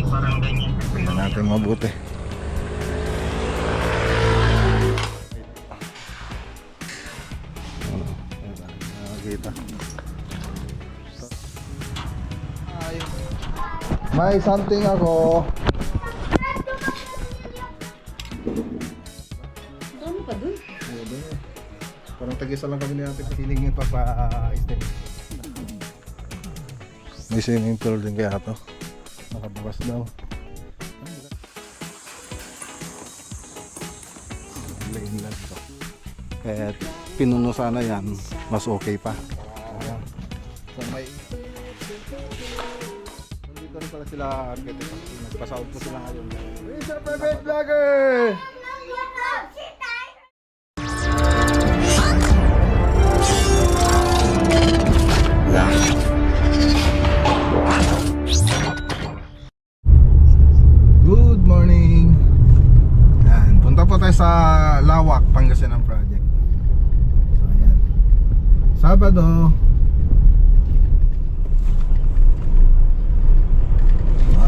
Tingnan natin mabuti. Nakakita. May something ako. Ano pa dun? Parang tag-isa lang kami ni ate. Feeling pa pa step. May swimming pool din kaya to. Nakabukas daw. Lain lang ito. Kaya pinuno sana yan. Mas okay pa. Ayan. So may nandito rin pala sila architect. Nagpasound po sila ngayon. It's a private vlogger! Good morning! Yan, punta po tayo sa Lawak, Pangasinan project. So ayan, Sabado.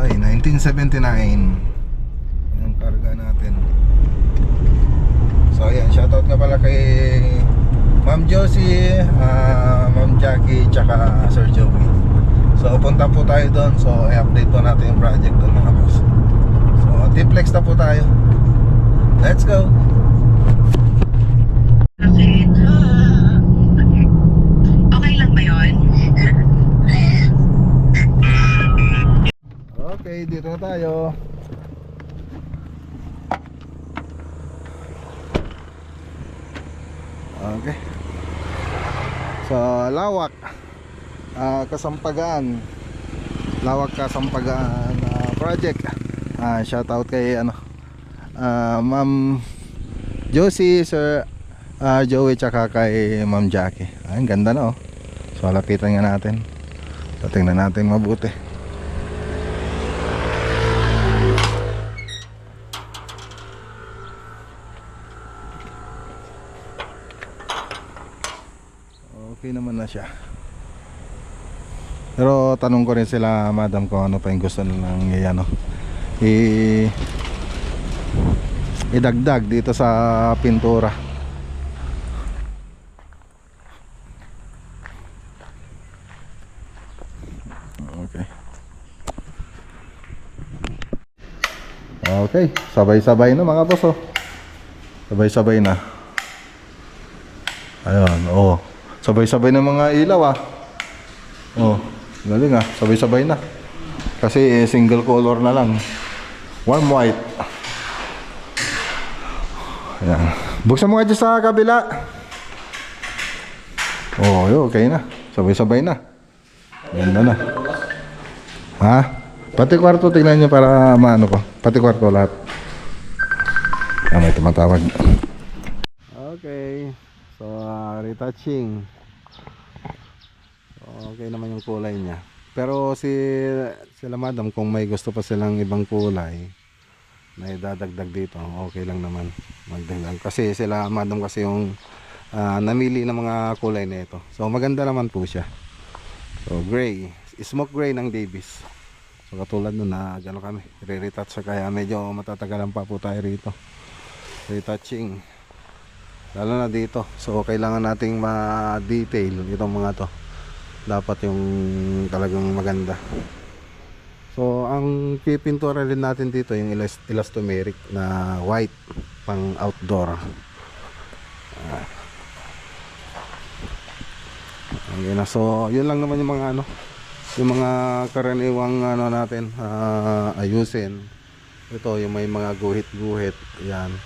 Ay, 1979 yung karga natin. So ayan, shoutout nga pala kay Ma'am Josie, Ma'am Jackie, tsaka Sir Joey. So punta po tayo doon. So i-update po natin yung project doon mga boss. So T-Flex na po tayo. Let's go. Okay lang ba yun? Okay, dito na tayo. Okay. So Lawak, Kasampagan. Lawak Kasampagan project. Shoutout kay Ma'am Josie, Sir Joey, tsaka kay Ma'am Jackie. Ang ganda na oh. So lapitan nga natin. So tingnan natin mabuti. Okay naman na siya. Pero tanong ko rin sila madam kung ano pa yung gusto nilang idagdag dito sa pintura. Okay. Okay, sabay-sabay na mga boss oh. Sabay-sabay na. Ayun, oh. Sabay-sabay na mga ilaw ah. Oh, galing ah, sabay-sabay na. Kasi single color na lang. Warm white. Ayan. Buksan mo nga dyan sa kabila. Oh, yun, okay na. Sabay-sabay na. Ganda na. Ha? Pati kwarto, tingnan nyo para maano ko. Pati kwarto lahat. May tumatawag. Okay. So, retouching. So, okay naman yung kulay niya. Pero sila madam, kung may gusto pa silang ibang kulay na idadagdag dito, okay lang naman magdagdag. Kasi sila madam kasi yung namili ng mga kulay na ito. So, maganda naman po siya. So, gray. Smoke gray ng Davis. So, katulad nun na gano'n kami. Re-retouch kaya medyo matatagalan pa po tayo rito. Retouching. Lalo na dito. So kailangan nating ma-detail itong mga to. Dapat yung talagang maganda. So ang pipintura rin natin dito yung elastomeric na white pang outdoor. Okay na. So yun lang naman yung mga yung mga karaniwang natin ayusin. Ito yung may mga guhit-guhit. Yan.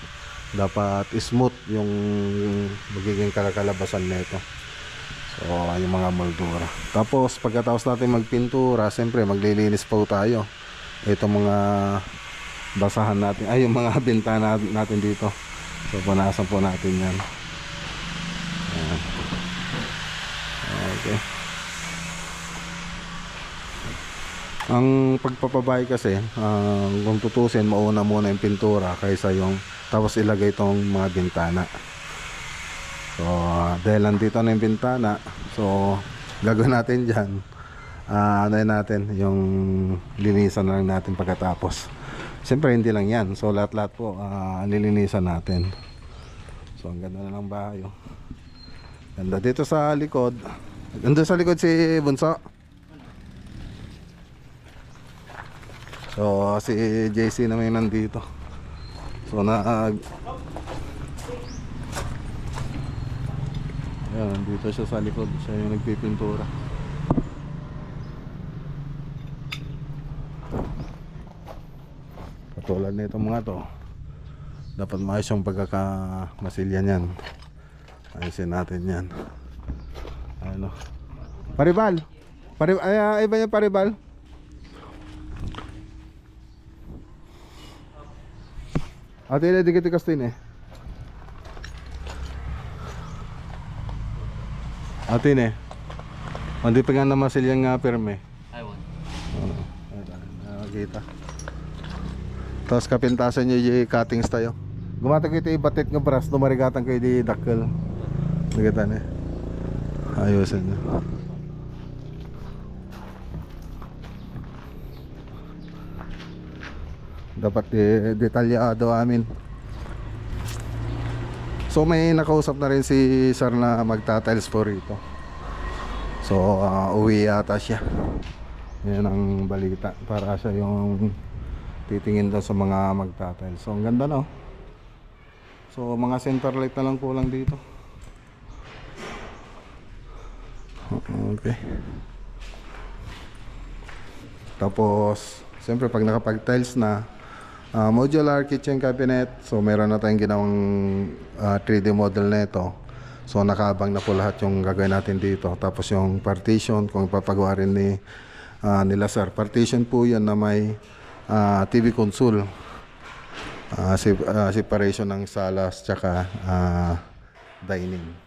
Dapat smooth yung magiging kalabasan nito. So yung mga moldura. Tapos pagkatapos natin magpintura, siyempre maglilinis po tayo. Ito mga basahan natin, ay yung mga bintana natin dito. So punasan po natin yan. Ayan. Okay. Ang pagpapabay kasi kung tutusin, mauna muna yung pintura kaysa yung tapos ilagay itong mga bintana. So dahil nandito na yung bintana, so gagawin natin dyan ano yun natin, yung linisan na lang natin pagkatapos. Siyempre hindi lang yan, so lahat-lahat po lilinisan natin. So ang ganda na ng bahay, oh. Ganda dito sa likod. Nandun sa likod si Bunso. So si JC naman yung nandito. So ayan, dito siya sa likod. Siya yung nagpipintura. Katulad nito mga to, dapat maayos yung pagkakamasilya niyan. Ayusin natin yan. Ano, paribal. Iba yung paribal. Ate, dikit-dikas din eh. Ate ne. Hindi pa nga namasil yung perme. I want. Oo. Nakakita. Tapos kapintasan nyo yung cuttings tayo. Gumatag ito yung batit ng brass. Dumarigatan kayo di dakkel. Nakita ne. Ayusin nyo. Dapat detalyado amin. So may nakausap na rin si sir na magta-tiles po rito. So uwi yata siya. Yan ang balita. Para siya yung titingin doon sa mga magta-tiles. So ang ganda no. So mga center light na lang kulang dito. Okay. Tapos siyempre pag nakapag-tiles na, modular kitchen cabinet. So meron na tayong ginawang 3D model na ito. So nakaabang na po lahat yung gagawin natin dito. Tapos yung partition, kung ipapagawa rin nila sir. Partition po yan na may TV console. Separation ng salas tsaka dining.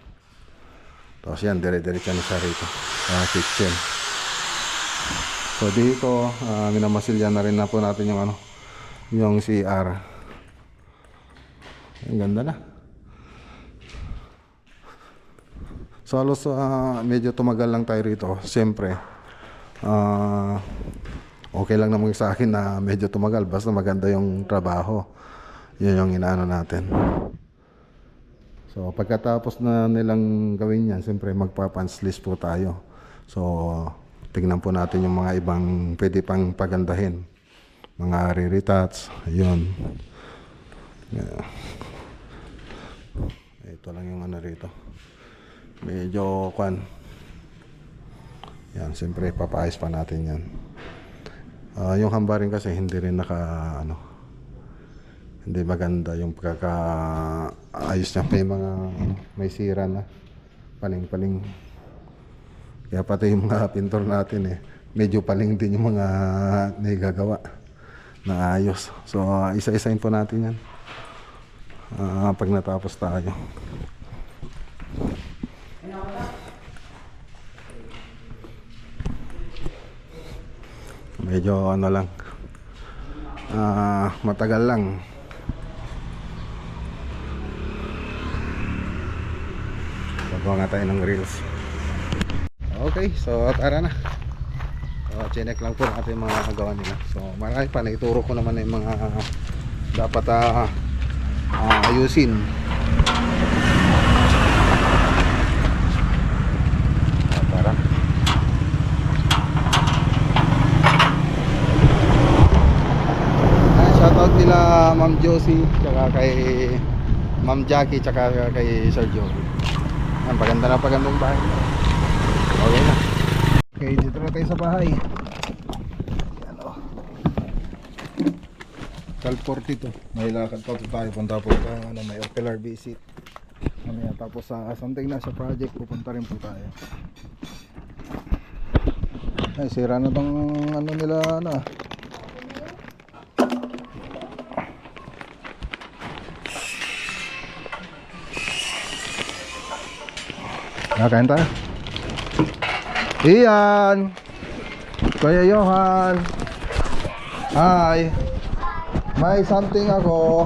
Tapos yan, dire-diretso na sa rito. Kitchen. So dito, minamasilyan na rin na po natin yung yung CR. Ang ganda na. So halos medyo tumagal lang tayo rito. Siyempre okay lang naman sa akin na medyo tumagal basta maganda yung trabaho. Yun yung inaano natin. So pagkatapos na nilang gawin yan, siyempre magpa-punch list po tayo. So tingnan po natin yung mga ibang pwede pang pagandahin. Mga re-retouch, yun. Yeah. Ito lang yung ano rito. Medyo yan, siyempre papaayos pa natin yan. Yung hambarin kasi hindi rin hindi maganda yung pagkakaayos niya. May mga may sira na paling-paling. Kaya pati yung mga pintor natin medyo paling din yung mga nagagawa na ayos. So isa-isahin po natin yan pag natapos tayo. Medyo lang matagal lang. Gagawa nga tayo ng reels. Okay, so tara na. Chinek lang po natin yung mga gawa nila. So marami pa, naituro ko naman yung mga dapat ayusin. Tara. Shoutout nila Ma'am Josie, tsaka kay Ma'am Jackie, tsaka kay Sir Joey. Ang pagandang bahay. Okay na. Okay, dito na tayo sa bahay. Yan o. 12:40 to. May lakad pa po tayo. Punta po tayo. May ocular visit. Mamaya tapos something na sa project. Pupunta rin po tayo. Ay, sira na tong nila Nakain tayo. Ian, Kuya Johan. Hi. May something ako.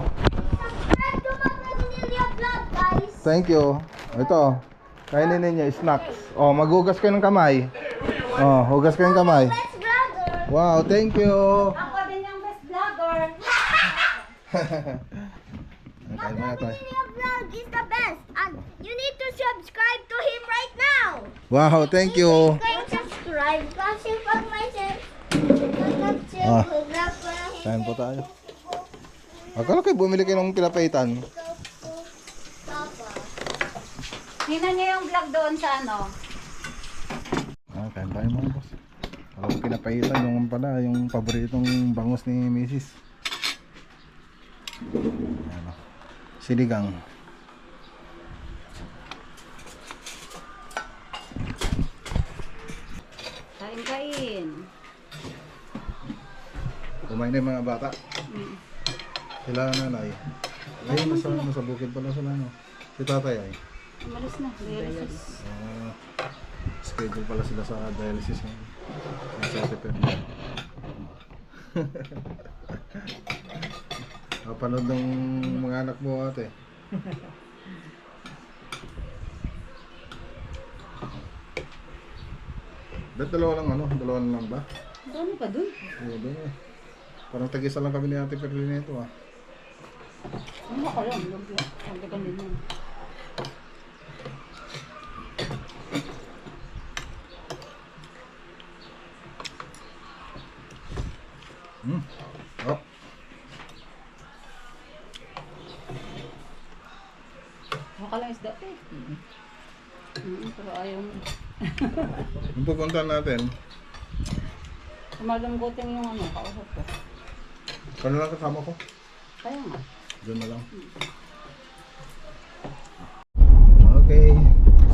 Thank you. Ito, kainin ninyo snacks. Oh, magugas kayo ng kamay. Oh, hugas kayong kamay. Best vlogger. Wow, thank you. Ako din yung best vlogger. Kain muna tayo. Your vlog is the best. And you need to subscribe to him right now. Wow, thank you. Subscribe kasi pag may Ah. Kain po tayo. Akala kayo bumili kayo ng pinapaitan. Tingnan niyo yung vlog doon sa ano. Kain tayo mga boss. Ako pinapaitan yung pala, yung paboritong bangus ni Mrs. Ano, sinigang. Kain. Kumain na yung mga bata. Sila nanay. Ay, nasa bukid pala sila, no? Si tatay ay. Umalis na. Dialysis. Schedule pala sila sa dialysis ngayon. Sa Ate Perla. Kapanood ng mga anak mo ate. Ba't dalawa lang ano? Dalawa lang ba? Dami pa dun. Oo, doon eh. Parang tag-isa lang kami ni Ate Perla nito ah. Ano ka lang? Ang ganda niya. Oh. Baka lang isda eh. Pero ayaw mo. Yung pupunta natin, Kumalunggutin yung ano, kausap ko. kano lang kasama ko? Kaya nga. Doon na lang. Okay.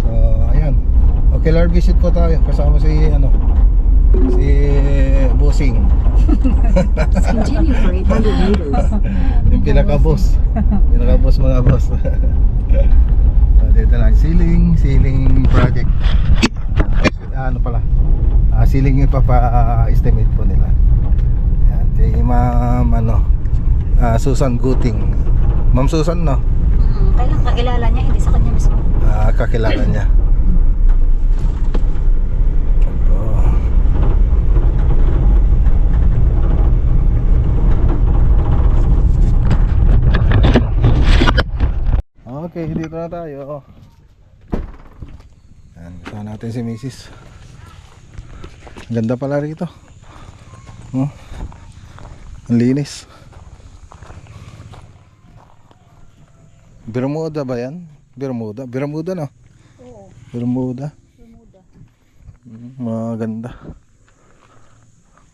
So, ayan. Ocular visit po tayo. Kasama si, si Bossing. Continue for 800 meters. Yung pinaka-boss. Pinaka-boss mga boss. So, dito lang. Ceiling project. Ano pala? Ceiling yung papa-estimate po nila. Ayan. Kay Ma'am, Susan Guting. Ma'am Susan, no? Kailan kakilala niya, hindi sa kanya mismo. Kakilala niya. Okay, dito na tayo. Ayan, kasama natin si Mrs. Ganda pala rito. Oh, ang linis. Bermuda ba yan? Bermuda? Bermuda, no? Oo, Bermuda. Bermuda. Maganda.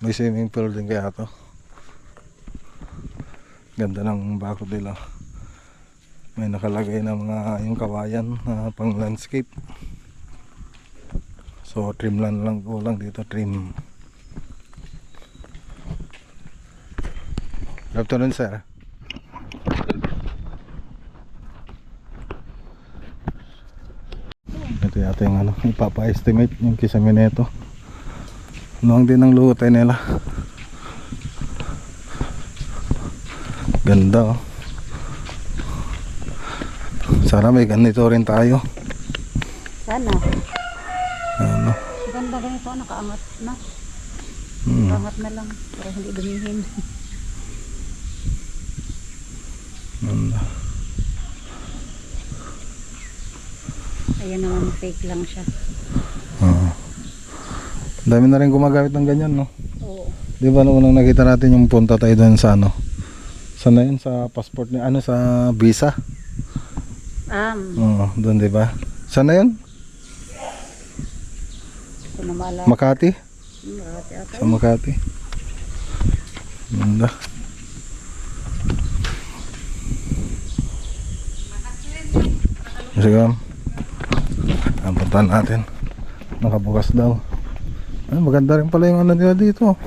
May swimming pool din kaya to. Ganda ng bakod nila. May nakalagay na mga yung kawayan na pang landscape. So trim lang kulang dito, trim. Good afternoon, sir. Ito yata yung ipapa-estimate yung kisame nito. Luwang din ang lutay nila. Ganda oh. Sana may ganito rin tayo. Sana. Ano? Ganda ganito, nakaangat na. Hmm. Nakaangat na lang, para hindi dumihin. Ganda. Ayan naman, fake lang siya. Dami na rin gumagamit ng ganyan, no? Oo. Di ba nung unang nakita natin yung punta tayo doon sa Saan na yun? Sa passport ni sa visa? Oo, doon di ba? Saan na yun? Ito na mala. Makati? Marati ata. Sa Makati. Ganda. Sige, ang puntahan natin. Nakabukas daw. Ay, maganda rin pala yung nila dito.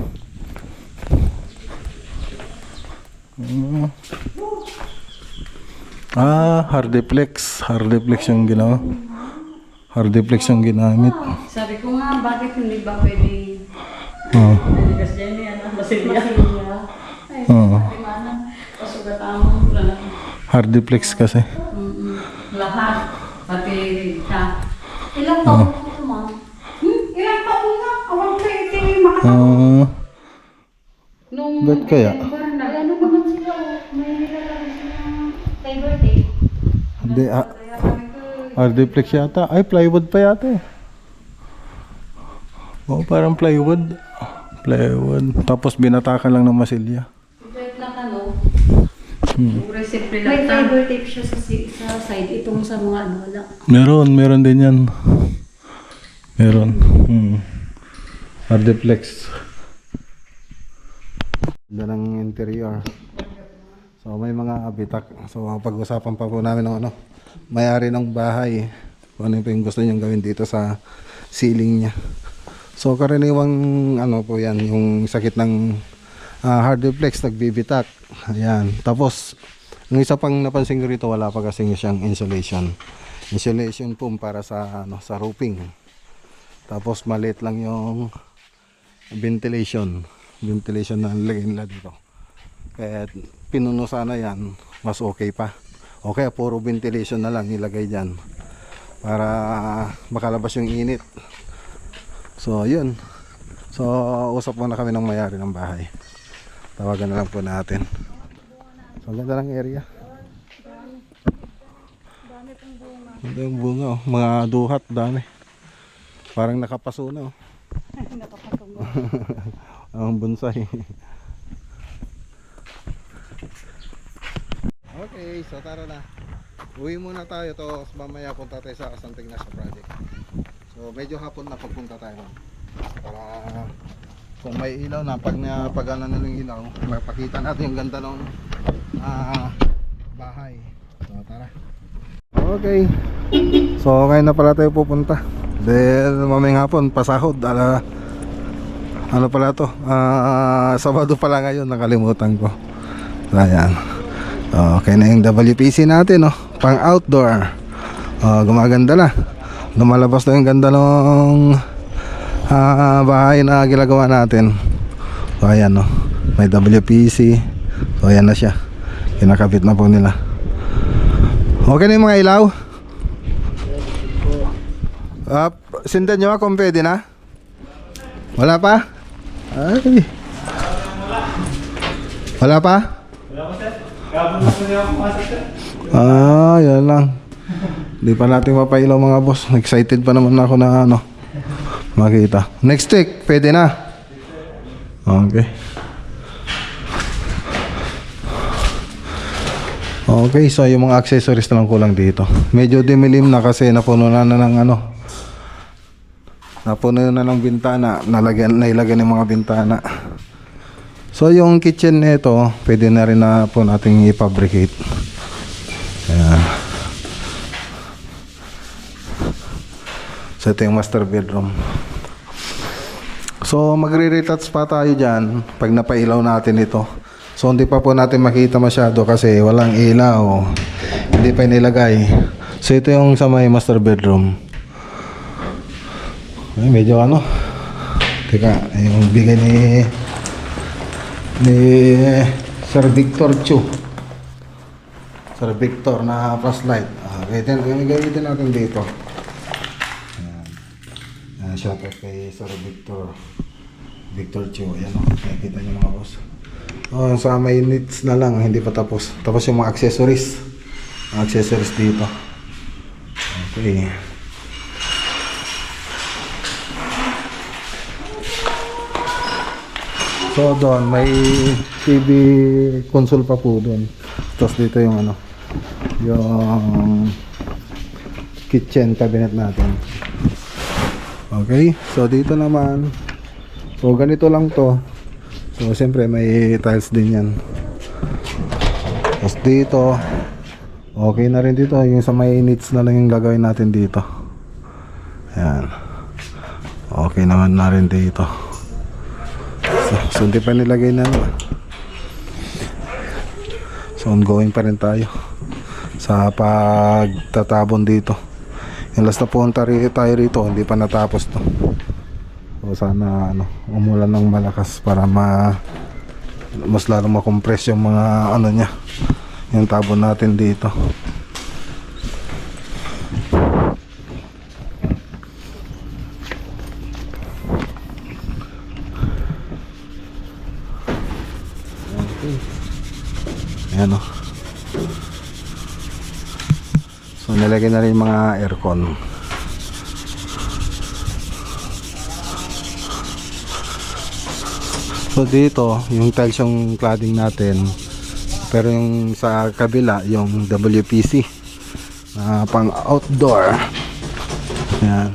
Hardiplex. Hardiplex yung ginawa. Hardiplex yung ginamit. Sabi ko nga, bakit hindi ba pwede naligas dyan yan? Masilya. Ay, mana. Pasugatan mo. Hardiplex kasi. Lahat. Pati siya. Ilang taon ko ito, ma'am? Ilang taon na? kaya? Parang ano naman sila, oh. May nilalagay silang fiber tape. Hindi, Kaya sabi ko, Ardiplex yata. Ay, plywood pa yata eh. Oo, parang plywood. Plywood. Tapos binatakan lang ng masilya. kahit lang ano, yung recipe lang. May fiber tape siya sa side. Itong sa mga ano, wala. Meron din yan. Meron. Ardiplex. Ganda ng interior. So may mga bitak. So pag-usapan pa po namin ng ano, may-ari ng bahay. Kung ano yung gusto niyang gawin dito sa ceiling niya. So karaniwang ano po yan, yung sakit ng hardiplex, nagbibitak. Ayan. Tapos, yung isa pang napansin ko rito, wala pa kasi siyang insulation. Insulation foam para sa ano, sa roofing. Tapos maliit lang yung ventilation na nilagay nila dito. Kaya pinuno sana yan, mas okay pa. Okay, puro ventilation na lang nilagay dyan para makalabas yung init. So yun. So usap muna kami ng may-ari ng bahay. Tawagan na lang po natin. So ganda ng area. Ganda yung bunga, oh. Mga duhat, dami. Parang nakapaso na, oh. Ang bonsai. Okay, so tara na. Uwi muna tayo to, mamaya punta tayo sa Santa Ignacio project. So medyo hapon na pagpunta tayo nun. Para kung may ilaw na, pag ano na yung ilaw, mapakita natin yung ganda ng bahay. So tara. Okay. So okay na pala tayo pupunta. Dahil mamayang hapon, pasahod. Ano pala to? Sabado pala ngayon, nakalimutan ko. So ayan. Okay na yung WPC natin, oh. Pang outdoor. Gumaganda na. Lumalabas na yung ganda ng bahay na ginagawa natin. So ayan, oh. May WPC. So ayan na siya. Kinakabit na po nila. Okay na yung mga ilaw? Sindan nyo kung pwede na? Wala pa? Ay. Wala pa? Yan lang. Hindi pa natin mapailaw mga boss. Excited pa naman ako na ano, makita. Next week, pwede na? Okay. Okay, so yung mga accessories na lang kulang dito. Medyo dimilim na kasi napuno na ng ano. Napuno na ng bintana, nailagyan ng mga bintana. So yung kitchen nito, pwede na rin na po nating i-fabricate. Ayan. So ito yung master bedroom. So magre-retouch pa tayo dyan pag napailaw natin ito. So hindi pa po natin makita masyado kasi walang ilaw. Hindi pa inilagay. So ito yung sa may master bedroom. Ay, medyo ano. Teka, yung bigay ni Sir Victor Chu. Sir Victor na flashlight. Gamitin natin dito. Ayan. Shout out kay Sir Victor Chu. Ayan o, nakikita niyo mga boss. Sa may needs na lang, hindi pa tapos. Tapos yung mga accessories. Mga accessories dito. Okay. So doon may TV console pa po doon. Tapos dito yung ano, yung kitchen cabinet natin. Okay, so dito naman, so ganito lang to. So siyempre may tiles din yan. Tapos dito, okay na rin dito. Yung sa may needs na lang yung gagawin natin dito. Ayan. Okay naman na rin dito. So hindi pa nilagay na. So ongoing pa rin tayo sa pagtatabon dito. Yung last na punta tayo rito, hindi pa natapos to. So sana ano, umulan ng malakas para mas lalong makompress yung mga ano niya, yung tabon natin dito. Ayan o. So nilagay na rin yung mga aircon. So dito, yung tiles yung cladding natin. Pero yung sa kabila, yung WPC na pang outdoor. Ayan.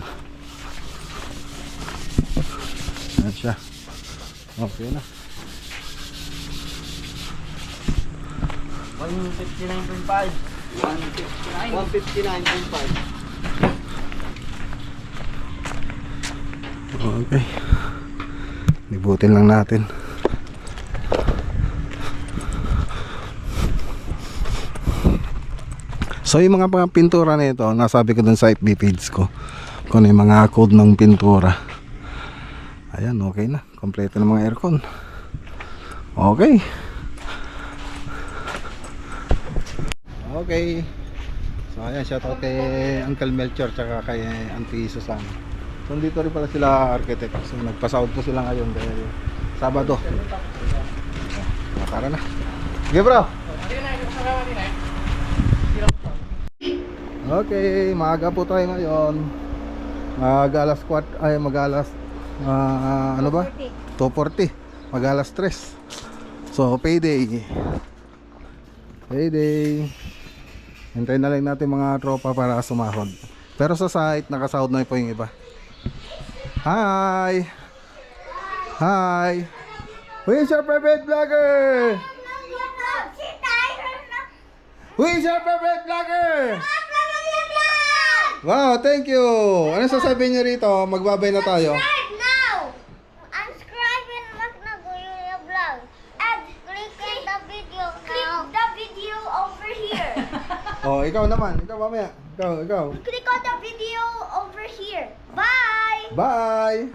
Ayan siya. Okay na. 159.5. 159.5. Okay. Libutin lang natin. So yung mga pintura nito, nasabi ko dun sa FB page ko kung ano yung mga code ng pintura. Ayan, okay na. Kompleto ng mga aircon. Okay. Okay. So ayan, shoutout kay Uncle Melchor tsaka kay Auntie Susan. So dito rin pala sila architect. So nagpa-sound po sila ngayon dahil Sabado. Tara na. Sige bro. Okay, maaga po tayo ngayon. Mag-alas 4 ay mag-alas ano ba? 2:40. Mag-alas 3. So payday. Payday. Hintayin na lang natin mga tropa para sumahod. Pero sa site, nakasahod na po yung iba. Hi! Hi! Who is your favorite vlogger? Who is your favorite vlogger? Wow, thank you! Ano sasabihin nyo rito? Magbabay na tayo. Subscribe now! Unscribe and Magnaguyo vlog. And click the video now. Click the video over here. Oh, ikaw naman. Ikaw mamaya. Ikaw. Click on the video over here. Bye! Bye!